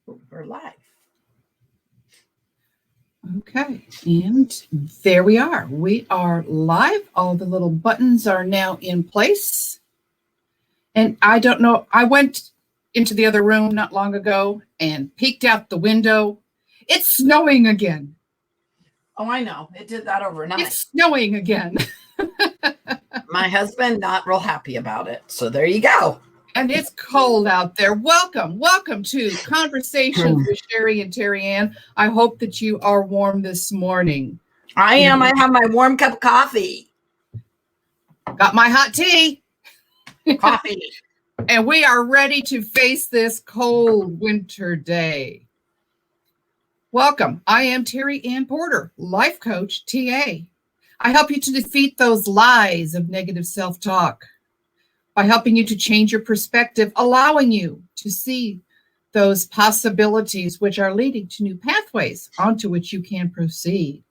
We're live. Okay, and there we are. We are live. All the little buttons are now in place. And I don't know, I went into the other room not long ago and peeked out the window. It's snowing again. Oh, I know. It did that overnight. It's snowing again. My husband, not real happy about it. So there you go. And it's cold out there. Welcome to Conversations with Sherry and Terry Ann. I hope that you are warm this morning. I am. I have my warm cup of coffee. Got my hot tea. Coffee. And we are ready to face this cold winter day. Welcome. I am Terry Ann Porter, life coach, TA. I help you to defeat those lies of negative self-talk by helping you to change your perspective, allowing you to see those possibilities which are leading to new pathways onto which you can proceed.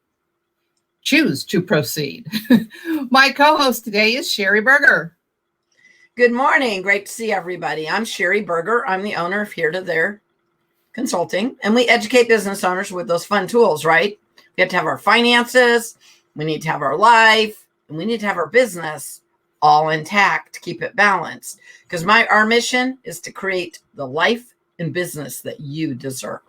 Choose to proceed. My co-host today is Sherry Berger. Good morning. Great to see everybody. I'm Sherry Berger. I'm the owner of Here to There Consulting, and we educate business owners with those fun tools, right? We have to have our finances, we need to have our life, and we need to have our business all intact to keep it balanced. Because our mission is to create the life and business that you deserve.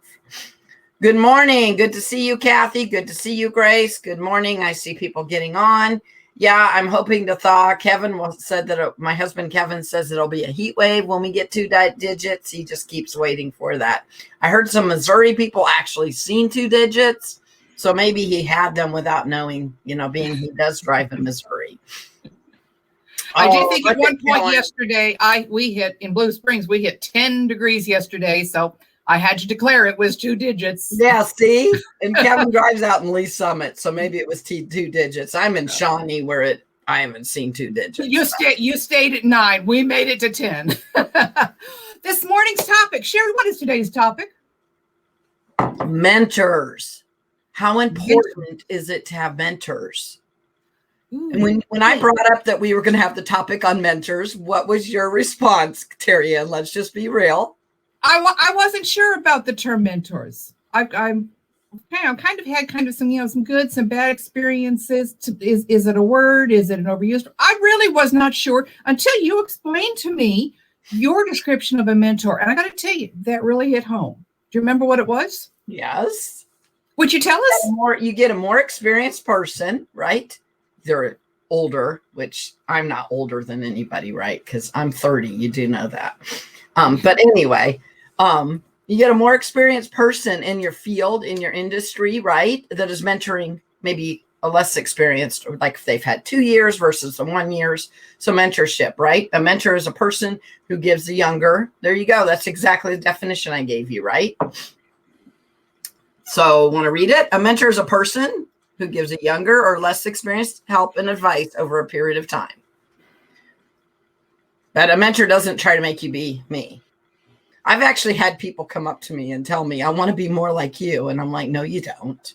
Good morning. Good to see you, Kathy. Good to see you, Grace. Good morning. I see people getting on. Yeah, I'm hoping to thaw. Kevin said that my husband, Kevin, says it'll be a heat wave when we get 2 digits. He just keeps waiting for that. I heard some Missouri people actually seen 2 digits. So maybe he had them without knowing, being he does drive in Missouri. I do think at one point yesterday, we hit in Blue Springs, we hit 10 degrees yesterday. So I had to declare it was 2 digits. Yeah, see? And Kevin drives out in Lee Summit. So maybe it was 2 digits. I'm in Shawnee where I haven't seen 2 digits. You stayed at 9. We made it to 10. This morning's topic. Sherry, what is today's topic? Mentors. How important is it to have mentors? Ooh, and when I brought up that we were going to have the topic on mentors, what was your response, Terry? And let's just be real. I wasn't sure about the term mentors. I've kind of had some good, some bad experiences. Is it a word? Is it an overused? I really was not sure until you explained to me your description of a mentor. And I got to tell you, that really hit home. Do you remember what it was? Yes. Would you tell us? You get a more experienced person, right? They're older, which I'm not older than anybody, right? Because I'm 30. You do know that. But anyway, you get a more experienced person in your field, in your industry, right? That is mentoring maybe a less experienced, like if they've had 2 years versus the 1 years. So mentorship, right? A mentor is a person who gives the younger. There you go. That's exactly the definition I gave you, right? So want to read it? A mentor is a person who gives a younger or less experienced help and advice over a period of time. But a mentor doesn't try to make you be me. I've actually had people come up to me and tell me, I want to be more like you. And I'm like, no, you don't.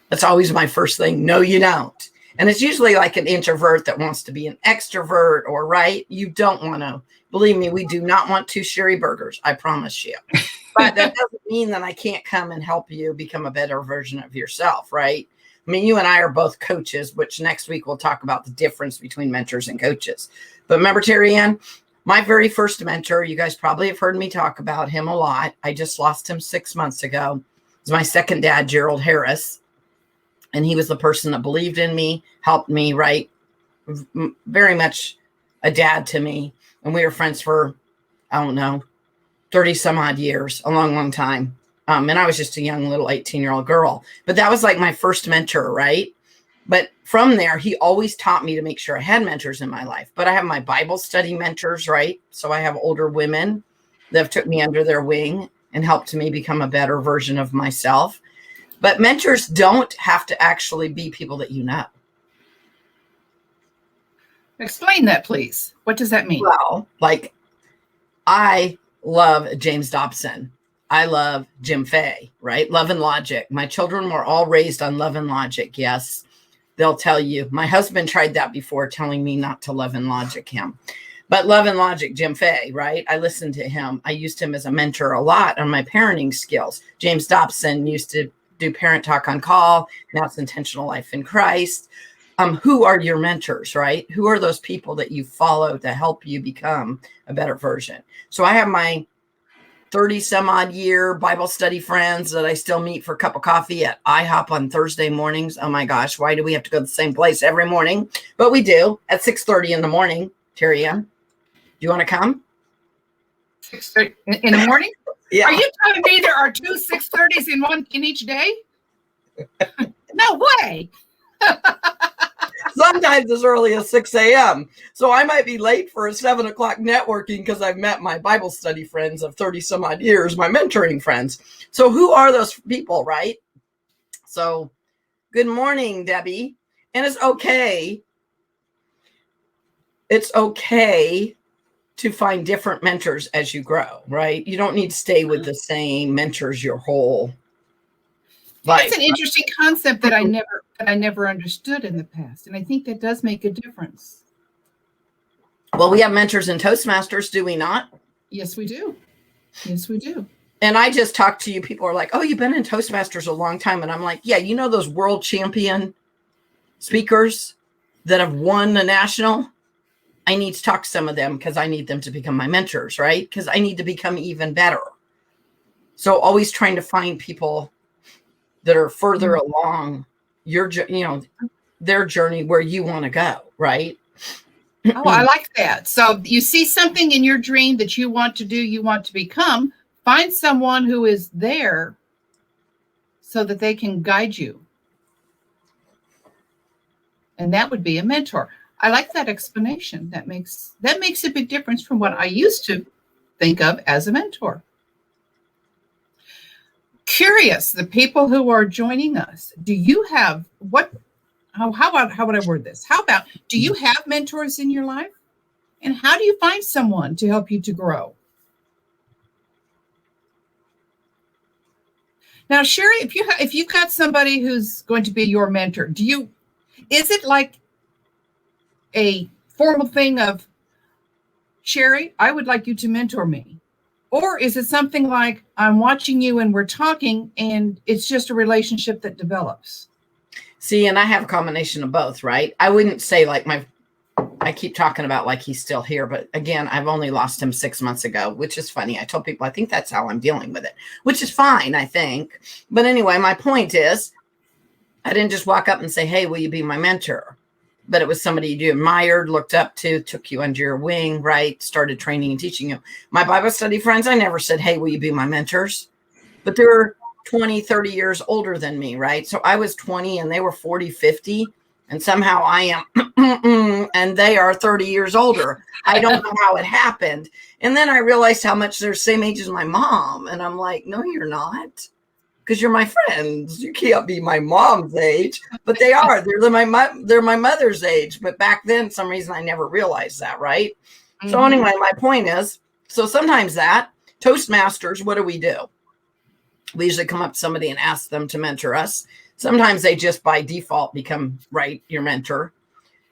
That's always my first thing. No, you don't. And it's usually like an introvert that wants to be an extrovert or right. You don't want to. Believe me, we do not want 2 Sherry Burgers. I promise you. But that doesn't mean that I can't come and help you become a better version of yourself, right? I mean, you and I are both coaches, which next week we'll talk about the difference between mentors and coaches. But remember, Terry Ann, my very first mentor, you guys probably have heard me talk about him a lot. I just lost him 6 months ago. It was my second dad, Gerald Harris. And he was the person that believed in me, helped me, right? Very much a dad to me. And we were friends for, 30 some odd years, a long, long time. And I was just a young little 18-year-old girl. But that was like my first mentor, right? But from there, he always taught me to make sure I had mentors in my life. But I have my Bible study mentors, right? So I have older women that have took me under their wing and helped me become a better version of myself. But mentors don't have to actually be people that you know. Explain that, please. What does that mean? Well, like I love James Dobson. I love Jim Fay, right? Love and Logic. My children were all raised on Love and Logic. Yes, they'll tell you. My husband tried that before, telling me not to Love and Logic him. But Love and Logic, Jim Fay, right? I listened to him. I used him as a mentor a lot on my parenting skills. James Dobson used to do Parent Talk on Call. Now it's Intentional Life in Christ. Who are your mentors, right? Who are those people that you follow to help you become a better version? So I have my 30 some odd year Bible study friends that I still meet for a cup of coffee at IHOP on Thursday mornings. Oh my gosh, why do we have to go to the same place every morning? But we do at 6:30 in the morning. Terry Ann, do you want to come? 6:30 in the morning? Yeah. Are you telling me there are two 6:30s in each day? No way. Sometimes as early as 6 a.m. So I might be late for a 7 o'clock networking because I've met my Bible study friends of 30 some odd years, my mentoring friends. So who are those people, right? So good morning, Debbie. And it's okay. It's okay to find different mentors as you grow, right? You don't need to stay with the same mentors your whole life. It's an interesting concept that I never understood in the past. And I think that does make a difference. Well, we have mentors in Toastmasters, do we not? Yes, we do. Yes, we do. And I just talked to you. People are like, oh, you've been in Toastmasters a long time. And I'm like, yeah, you know those world champion speakers that have won the national? I need to talk to some of them because I need them to become my mentors, right? Because I need to become even better. So always trying to find people that are further along your, their journey where you want to go, right? Oh, I like that. So you see something in your dream that you want to do, you want to become, find someone who is there so that they can guide you. And that would be a mentor. I like that explanation. That makes a big difference from what I used to think of as a mentor. Curious, the people who are joining us, do you have how would I word this? How about, do you have mentors in your life? And how do you find someone to help you to grow? Now, Sherry, if you've got somebody who's going to be your mentor, is it like a formal thing of, Sherry, I would like you to mentor me? Or is it something like, I'm watching you and we're talking and it's just a relationship that develops? See, and I have a combination of both, right? I wouldn't say like I keep talking about like he's still here, but again, I've only lost him 6 months ago, which is funny. I told people, I think that's how I'm dealing with it, which is fine, I think. But anyway, my point is, I didn't just walk up and say, hey, will you be my mentor? But it was somebody you admired, looked up to, took you under your wing, right? Started training and teaching you. My Bible study friends, I never said, hey, will you be my mentors? But they're 20, 30 years older than me, right? So I was 20 and they were 40, 50. And somehow I am, and they are 30 years older. I don't know how it happened. And then I realized how much they're the same age as my mom. And I'm like, no, you're not. Because you're my friends. You can't be my mom's age, but they are. They're my mother's age. But back then, some reason I never realized that, right? Mm-hmm. So anyway, my point is, so sometimes that Toastmasters, what do? We usually come up to somebody and ask them to mentor us. Sometimes they just by default become, right, your mentor.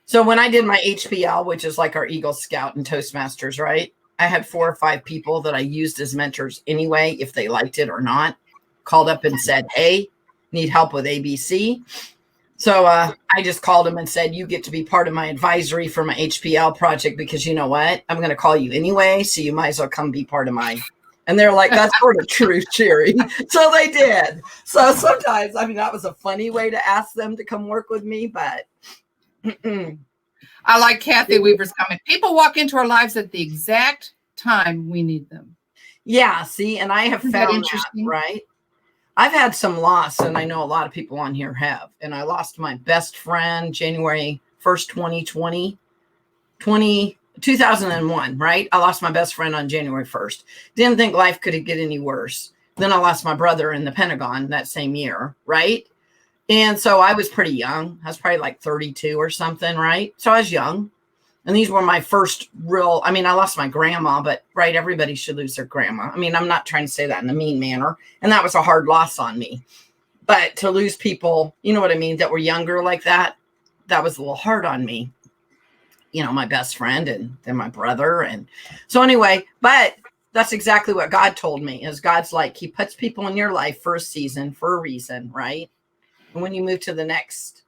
So when I did my HPL, which is like our Eagle Scout and Toastmasters, right? I had 4 or 5 people that I used as mentors anyway, if they liked it or not. Called up and said, hey, need help with ABC. So I just called them and said, you get to be part of my advisory for my HPL project because you know what? I'm going to call you anyway. So you might as well come be part of mine. And they're like, that's sort of true, Sherry. So they did. So sometimes, I mean, that was a funny way to ask them to come work with me, but. I like Kathy Weaver's comment. People walk into our lives at the exact time we need them. Yeah, see, and I have found that, right? I've had some loss, and I know a lot of people on here have. And I lost my best friend January 1st, 2001, right? I lost my best friend on January 1st. Didn't think life could get any worse. Then I lost my brother in the Pentagon that same year, right? And so I was pretty young. I was probably like 32 or something, right? So I was young. And these were my first real, I mean, I lost my grandma, but right, everybody should lose their grandma. I mean, I'm not trying to say that in a mean manner. And that was a hard loss on me. But to lose people, you know what I mean, that were younger like that, that was a little hard on me. my best friend and then my brother. And so anyway, but that's exactly what God told me is God's like, he puts people in your life for a season, for a reason, right? And when you move to the next,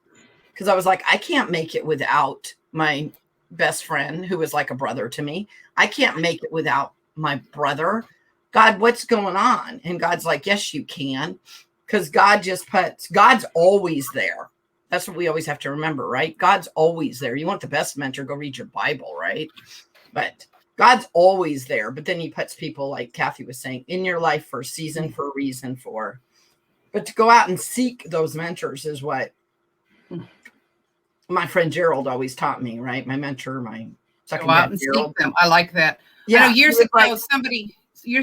because I was like, I can't make it without my best friend who was like a brother to me. I can't make it without my brother. God, what's going on? And God's like, yes, you can. Because God's always there. That's what we always have to remember, right? God's always there. You want the best mentor, go read your Bible, right? But God's always there. But then he puts people, like Kathy was saying, in your life for a season, for a reason, for. But to go out and seek those mentors is what my friend Gerald always taught me, right? My mentor, my second Go out dad, and Gerald. seek them. I like that. Yeah, I know years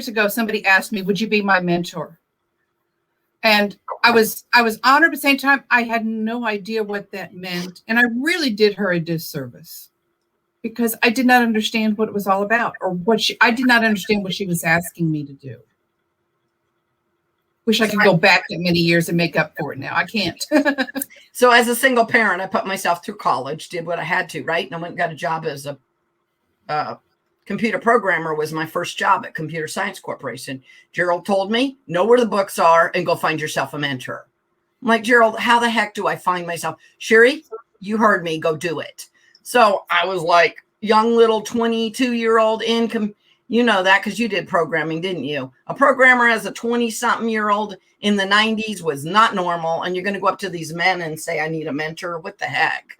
ago, somebody asked me, would you be my mentor? And I was honored, but at the same time, I had no idea what that meant. And I really did her a disservice because I did not understand what it was all about or I did not understand what she was asking me to do. Wish I could go back that many years and make up for it now. I can't. So as a single parent, I put myself through college, did what I had to, right? And I went and got a job as a computer programmer was my first job at Computer Science Corporation. Gerald told me, know where the books are and go find yourself a mentor. I'm like, Gerald, how the heck do I find myself? Sherry, you heard me, go do it. So I was like, young little 22-year-old you know that because you did programming, didn't you? A programmer as a 20-something-year-old in the 90s was not normal. And you're going to go up to these men and say, I need a mentor. What the heck?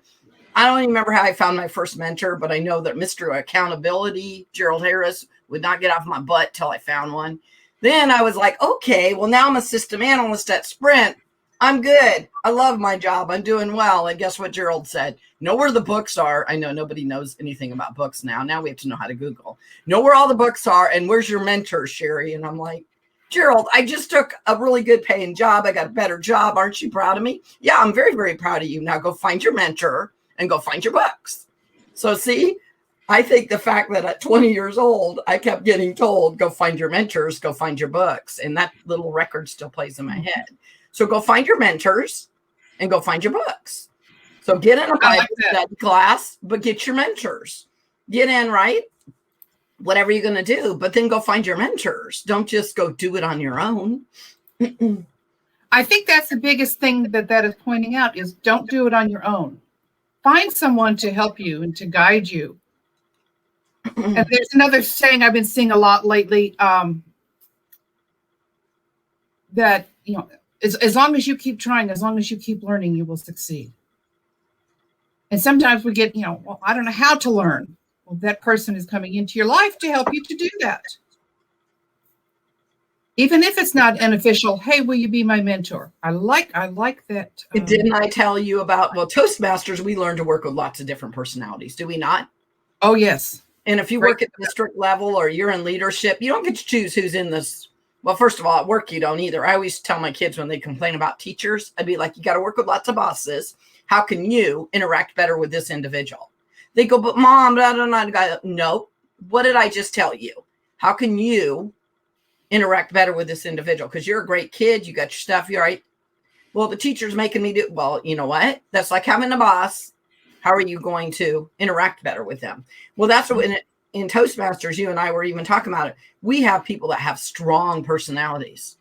I don't even remember how I found my first mentor, but I know that Mr. Accountability, Gerald Harris, would not get off my butt till I found one. Then I was like, okay, well, now I'm a system analyst at Sprint. I'm good. I love my job. I'm doing well. And guess what Gerald said? Know where the books are. I know nobody knows anything about books now. Now we have to know how to Google. Know where all the books are. And where's your mentor, Sherry? And I'm like, Gerald, I just took a really good paying job. I got a better job. Aren't you proud of me? Yeah, I'm very, very proud of you. Now go find your mentor and go find your books. So see, I think the fact that at 20 years old, I kept getting told, go find your mentors, go find your books. And that little record still plays in my head. So go find your mentors and go find your books. So get in a Bible study class, but get your mentors. Get in, right? Whatever you're going to do, but then go find your mentors. Don't just go do it on your own. I think that's the biggest thing that is pointing out is don't do it on your own. Find someone to help you and to guide you. And there's another saying I've been seeing a lot lately that, as long as you keep trying, as long as you keep learning, you will succeed. And sometimes we get, well, I don't know how to learn. Well, that person is coming into your life to help you to do that. Even if it's not an official, hey, will you be my mentor? I like that. Didn't I tell you about, Toastmasters, we learn to work with lots of different personalities, do we not? Oh, yes. And if you work at district level or you're in leadership, you don't get to choose who's in this. Well, first of all, at work, you don't either. I always tell my kids when they complain about teachers, I'd be like, you got to work with lots of bosses. How can you interact better with this individual? They go, but mom, blah, blah, blah, blah. No, what did I just tell you? How can you interact better with this individual? Because you're a great kid. You got your stuff. You're right. Well, the teacher's making me do, well, you know what? That's like having a boss. How are you going to interact better with them? Well, that's what in Toastmasters, you and I were even talking about it. We have people that have strong personalities,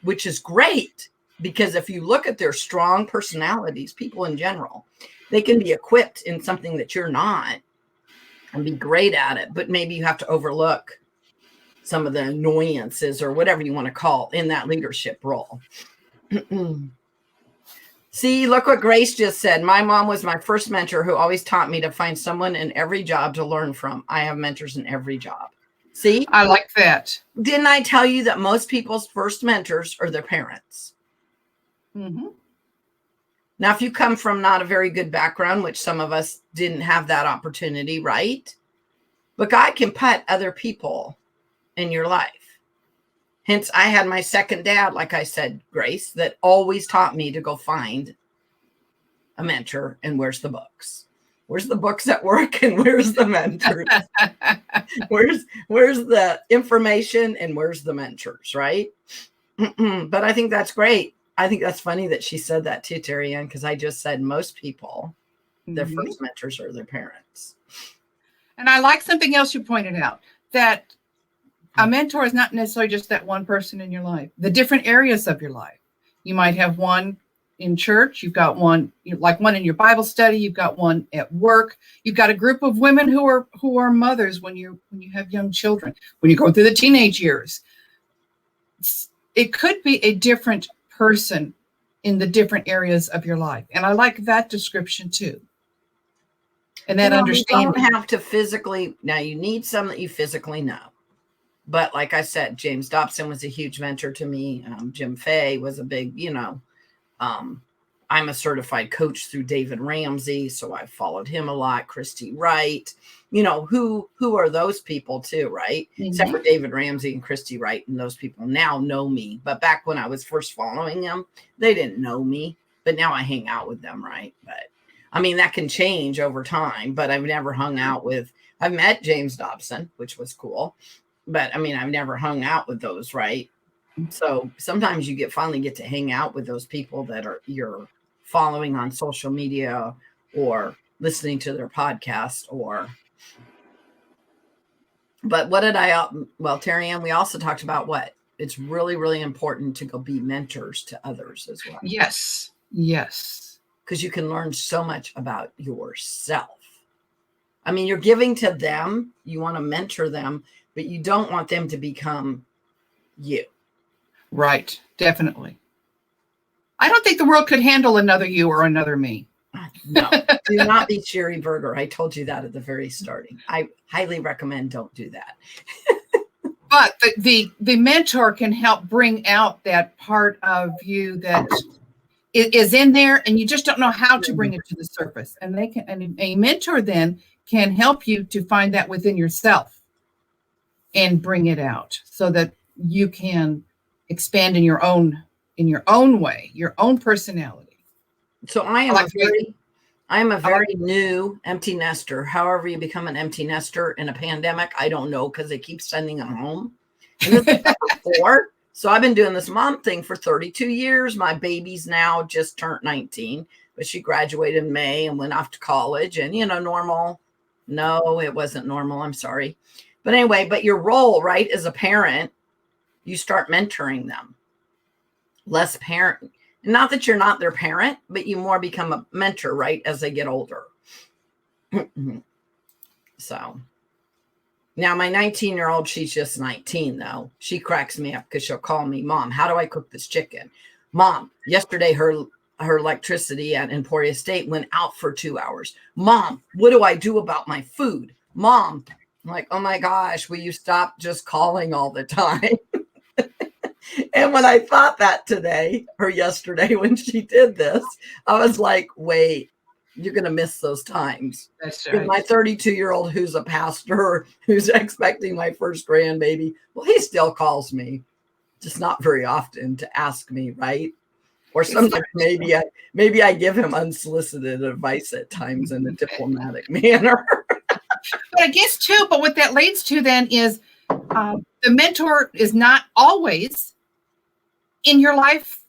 which is great because if you look at their strong personalities, people in general, they can be equipped in something that you're not and be great at it. But maybe you have to overlook some of the annoyances or whatever you want to call in that leadership role. See, look what Grace just said. My mom was my first mentor who always taught me to find someone in every job to learn from. I have mentors in every job. See? I like that. Didn't I tell you that most people's first mentors are their parents? Mm-hmm. Now, if you come from not a very good background, which some of us didn't have that opportunity, right? But God can put other people in your life. Hence, I had my second dad, like I said, Grace, that always taught me to go find a mentor. And where's the books? Where's the books at work? And where's the mentors? where's the information and where's the mentors, right? But I think that's great. I think that's funny that she said that too, Terry Ann, because I just said most people, their first mentors are their parents. And I like something else you pointed out, that a mentor is not necessarily just that one person in your life, the different areas of your life. You might have one in church, you've got one, like one in your Bible study, you've got one at work, you've got a group of women who are mothers when you have young children, when you go through the teenage years. It could be a different person in the different areas of your life. And I like that description too. And that understanding. You don't have to physically, now you need some that you physically know. But like I said, James Dobson was a huge mentor to me. Jim Fay was a big, I'm a certified coach through David Ramsey, so I followed him a lot. Christy Wright, who are those people too, right? Mm-hmm. Except for David Ramsey and Christy Wright, and those people now know me. But back when I was first following them, they didn't know me. But now I hang out with them, right? But I mean, that can change over time. But I've never hung out with. I've met James Dobson, which was cool. But I mean, I've never hung out with those, right? So sometimes you finally get to hang out with those people that you're following on social media or listening to their podcast but what did Terry Ann, we also talked about what it's really, really important to go be mentors to others as well. Yes. Because you can learn so much about yourself. I mean, you're giving to them, you want to mentor them, but you don't want them to become you. Right. Definitely. I don't think the world could handle another you or another me. No, do not be Sherry Berger. I told you that at the very starting. I highly recommend don't do that. But the mentor can help bring out that part of you that is in there, and you just don't know how to bring it to the surface. And a mentor then can help you to find that within yourself and bring it out so that you can expand in your own way, your own personality. So I am a very new empty nester. However you become an empty nester in a pandemic, I don't know, because they keep sending them home. And this is number 4. So I've been doing this mom thing for 32 years. My baby's now just turned 19, but she graduated in May and went off to college. And, normal. No, it wasn't normal. I'm sorry. But anyway, but your role, right, as a parent, you start mentoring them. Less parent. Not that you're not their parent, but you more become a mentor, right, as they get older. So now my 19-year-old, she's just 19, though. She cracks me up because she'll call me, Mom, how do I cook this chicken? Mom, yesterday her electricity at Emporia State went out for 2 hours. Mom, what do I do about my food? Mom, I'm like, oh my gosh, will you stop just calling all the time? And when I thought that today or yesterday when she did this, I was like, wait, you're going to miss those times. That's right. My 32-year-old who's a pastor, who's expecting my first grandbaby, well, he still calls me, just not very often, to ask me, right? Or sometimes maybe I give him unsolicited advice at times in a diplomatic manner. But I guess too, but what that leads to then is the mentor is not always in your life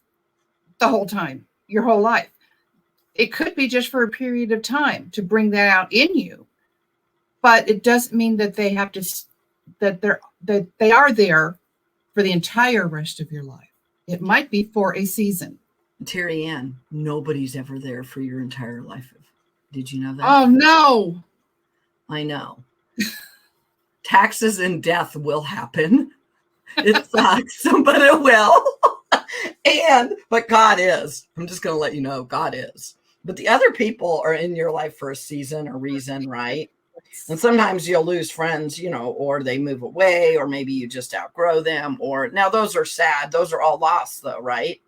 the whole time, your whole life. It could be just for a period of time to bring that out in you, but it doesn't mean that they have to, that they are there for the entire rest of your life. It might be for a season. Terry Ann, nobody's ever there for your entire life. Did you know that? Oh, no. I know. Taxes and death will happen. It sucks, but it will. But God is. I'm just going to let you know, God is. But the other people are in your life for a season or reason, right? And sometimes you'll lose friends, or they move away, or maybe you just outgrow them. Or now those are sad. Those are all loss, though, right?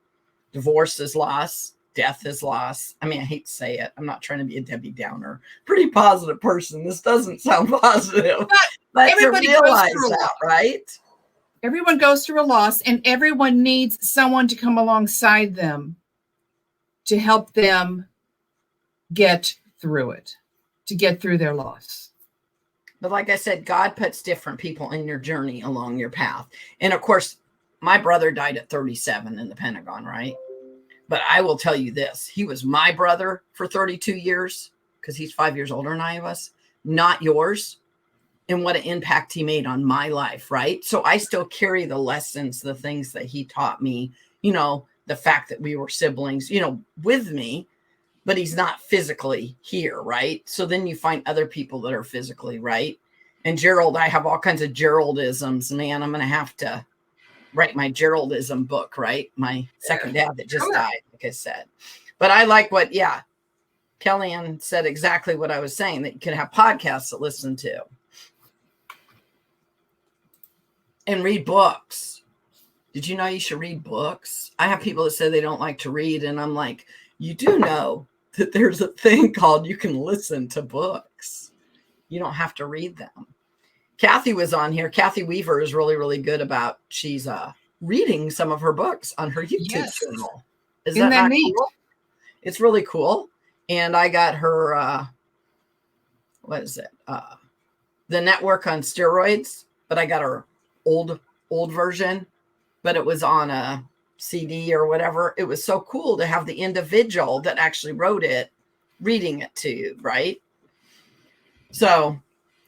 Divorce is loss. Death is loss. I mean, I hate to say it. I'm not trying to be a Debbie Downer. Pretty positive person. This doesn't sound positive. But everybody to realize that, right? Everyone goes through a loss, and everyone needs someone to come alongside them to help them get through it, to get through their loss. But like I said, God puts different people in your journey along your path. And of course, my brother died at 37 in the Pentagon, right? But I will tell you this, he was my brother for 32 years because he's 5 years older than I was, not yours. and what an impact he made on my life, right? So I still carry the lessons, the things that he taught me, the fact that we were siblings, with me, but he's not physically here, right? So then you find other people that are physically, right? And Gerald, I have all kinds of Geraldisms, man. I'm going to have to write my Geraldism book, right? My second dad that just died, like I said. But I like what, Kellyanne said exactly what I was saying, that you can have podcasts to listen to and read books. Did you know you should read books? I have people that say they don't like to read, and I'm like, you do know that there's a thing called you can listen to books. You don't have to read them. Kathy was on here. Kathy Weaver is really, really good about, she's reading some of her books on her YouTube channel. Isn't that neat? Cool? It's really cool. And I got her, what is it? The Network on Steroids, but I got her old version, but it was on a CD or whatever. It was so cool to have the individual that actually wrote it reading it to you, right? So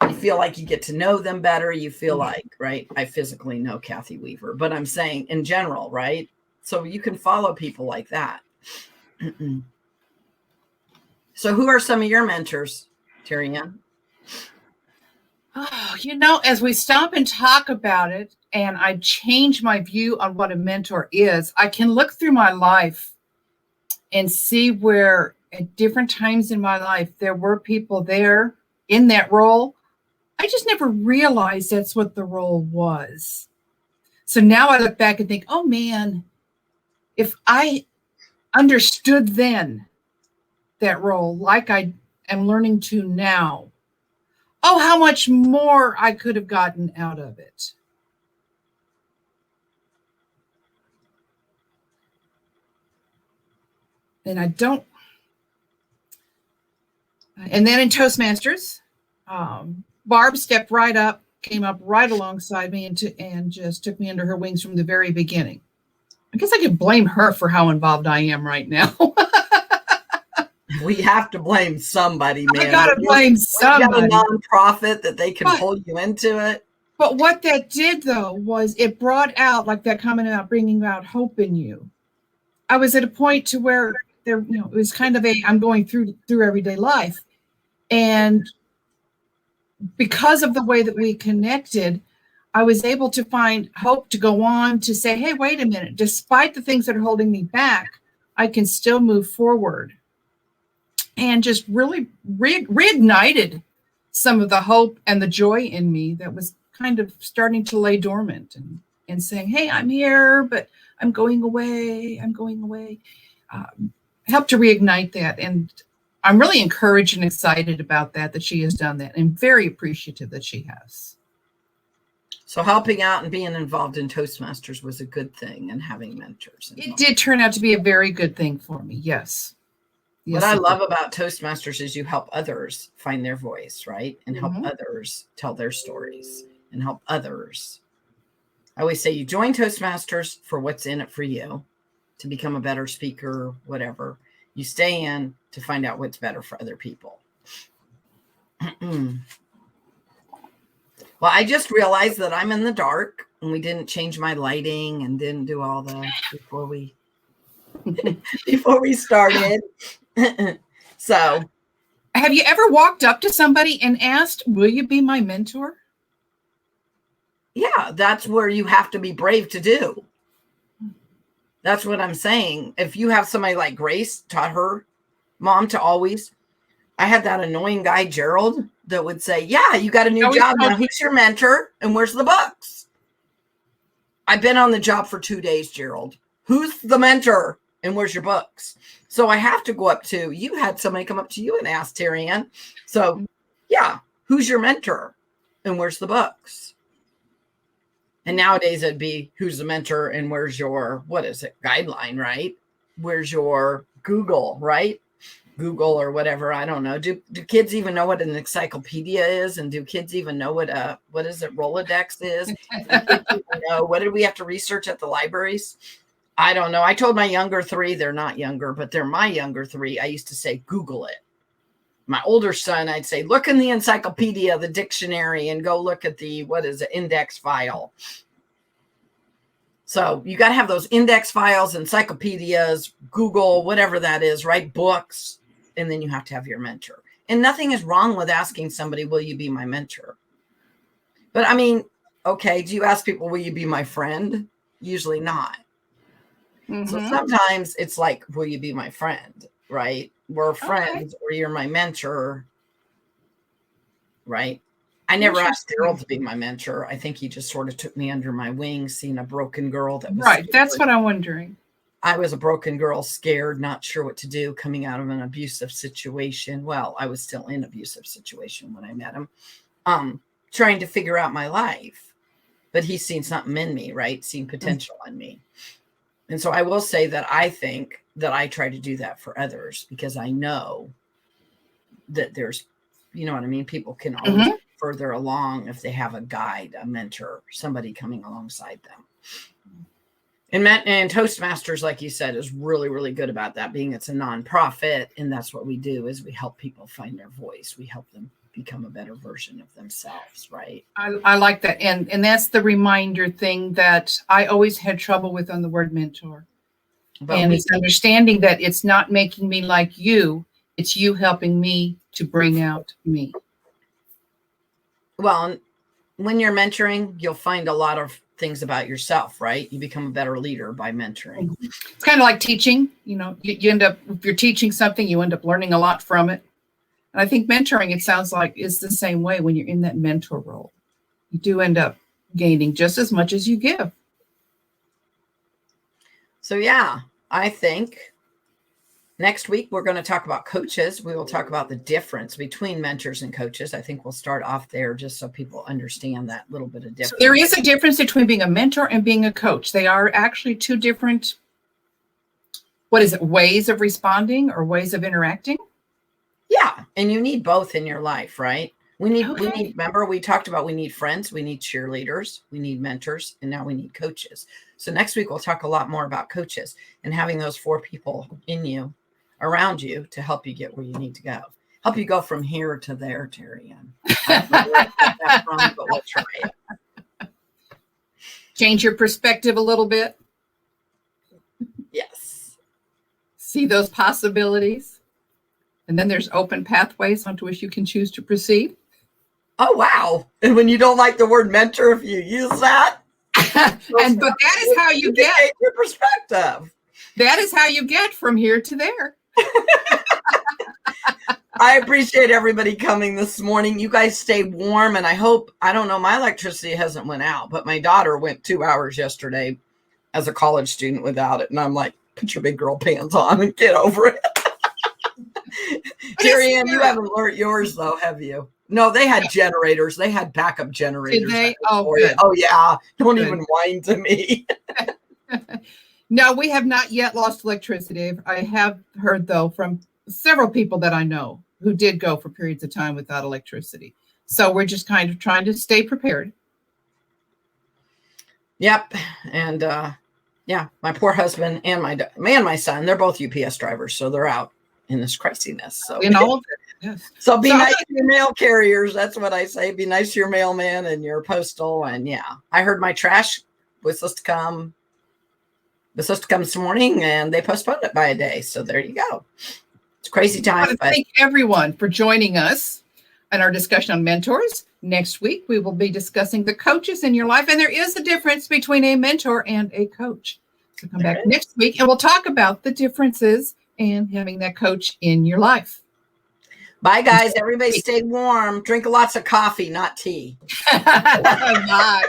you feel like you get to know them better. You feel like, right? I physically know Kathy Weaver, but I'm saying in general, right? So you can follow people like that. So who are some of your mentors, Terry Ann? Oh, as we stop and talk about it, and I change my view on what a mentor is, I can look through my life and see where at different times in my life, there were people there in that role. I just never realized that's what the role was. So now I look back and think, oh man, if I understood then that role like I am learning to now, oh, how much more I could have gotten out of it. And then in Toastmasters, Barb stepped right up, came up right alongside me and just took me under her wings from the very beginning. I guess I could blame her for how involved I am right now. We have to blame somebody, man. I gotta blame somebody. You got a nonprofit that they can pull you into it. But what that did, though, was it brought out, like that comment about bringing out hope in you. I was at a point to where there, it was kind of I'm going through everyday life. And because of the way that we connected, I was able to find hope to go on to say, hey, wait a minute, despite the things that are holding me back, I can still move forward. And just really reignited some of the hope and the joy in me that was kind of starting to lay dormant and saying, hey, I'm here, but I'm going away. Helped to reignite that. And I'm really encouraged and excited about that she has done that, and very appreciative that she has. So helping out and being involved in Toastmasters was a good thing, and having mentors. It did turn out to be a very good thing for me. Yes. What I love about Toastmasters is you help others find their voice, right? And help others tell their stories and help others. I always say you join Toastmasters for what's in it for you, to become a better speaker, whatever. You stay in to find out what's better for other people. Well, I just realized that I'm in the dark, and we didn't change my lighting and didn't do all the before we started. So, have you ever walked up to somebody and asked, will you be my mentor? Yeah, that's where you have to be brave to do. That's what I'm saying. If you have somebody like Grace taught her mom to always, I had that annoying guy, Gerald, that would say, yeah, you got a new job now. Who's your mentor? And where's the books? I've been on the job for 2 days, Gerald. Who's the mentor? And where's your books? So I have to go up to, you had somebody come up to you and ask, Terry Ann. So yeah, who's your mentor? And where's the books? And nowadays it'd be, who's the mentor and where's your, what is it, guideline, right? Where's your Google, right? Google or whatever, I don't know. Do kids even know what an encyclopedia is? And do kids even know what is it, Rolodex is? Do kids even know, what did we have to research at the libraries? I don't know. I told my younger three, they're not younger, but they're my younger three. I used to say, Google it. my older son, I'd say, look in the encyclopedia, the dictionary, and go look at the, index file. So you got to have those index files, encyclopedias, Google, whatever that is, right? Books. And then you have to have your mentor. And nothing is wrong with asking somebody, will you be my mentor? But I mean, okay, do you ask people, will you be my friend? Usually not. So sometimes it's like, will you be my friend? Right? We're friends, or you're my mentor. Right? I never asked Daryl to be my mentor. I think he just sort of took me under my wing, seeing a broken girl that was right. That's what I'm wondering. I was a broken girl, scared, not sure what to do, coming out of an abusive situation. Well, I was still in an abusive situation when I met him, trying to figure out my life. But he's seen something in me, right? Seen potential in me. And so I will say that I think that I try to do that for others, because I know that there's, you know what I mean? People can always be further along if they have a guide, a mentor, somebody coming alongside them. And Toastmasters, like you said, is really, really good about that, being it's a nonprofit. And that's what we do, is we help people find their voice. We help them become a better version of themselves, right? I like that. And that's the reminder thing that I always had trouble with on the word mentor. And it's understanding that it's not making me like you. It's you helping me to bring out me. Well, when you're mentoring, you'll find a lot of things about yourself, right? You become a better leader by mentoring. It's kind of like teaching. You know, you end up, if you're teaching something, you end up learning a lot from it. And I think mentoring, it sounds like, is the same way when you're in that mentor role. You do end up gaining just as much as you give. So yeah, I think next week we're going to talk about coaches. We will talk about the difference between mentors and coaches. I think we'll start off there just so people understand that little bit of difference. So there is a difference between being a mentor and being a coach. They are actually two different, ways of responding or ways of interacting? Yeah, and you need both in your life, right? We need, remember, we talked about we need friends, we need cheerleaders, we need mentors, and now we need coaches. So next week, we'll talk a lot more about coaches and having those 4 people in you, around you, to help you get where you need to go. Help you go from here to there, Terry Ann. I don't know where to get that from, but we'll try it. Change your perspective a little bit. Yes. See those possibilities. And then there's open pathways onto which you can choose to proceed. Oh, wow. And when you don't like the word mentor, if you use that. But that is how you get your perspective. That is how you get from here to there. I appreciate everybody coming this morning. You guys stay warm. And I hope, I don't know, my electricity hasn't went out, but my daughter went 2 hours yesterday as a college student without it. And I'm like, put your big girl pants on and get over it. Terry Ann, you haven't learned yours though, have you? No, they had generators. They had backup generators. Did they? Oh, good. Oh, yeah. Don't even whine to me. No, we have not yet lost electricity. I have heard, though, from several people that I know who did go for periods of time without electricity. So we're just kind of trying to stay prepared. Yep. And yeah, my poor husband and my son, they're both UPS drivers. So they're out in this craziness. So in all of it. Yes. So be nice to your mail carriers. That's what I say. Be nice to your mailman and your postal. And yeah, I heard my trash was supposed to come this morning, and they postponed it by a day. So there you go. It's crazy time. I want to thank everyone for joining us in our discussion on mentors. Next week, we will be discussing the coaches in your life. And there is a difference between a mentor and a coach. So come back next week and we'll talk about the differences in having that coach in your life. Bye, guys. Everybody stay warm. Drink lots of coffee, not tea. Bye.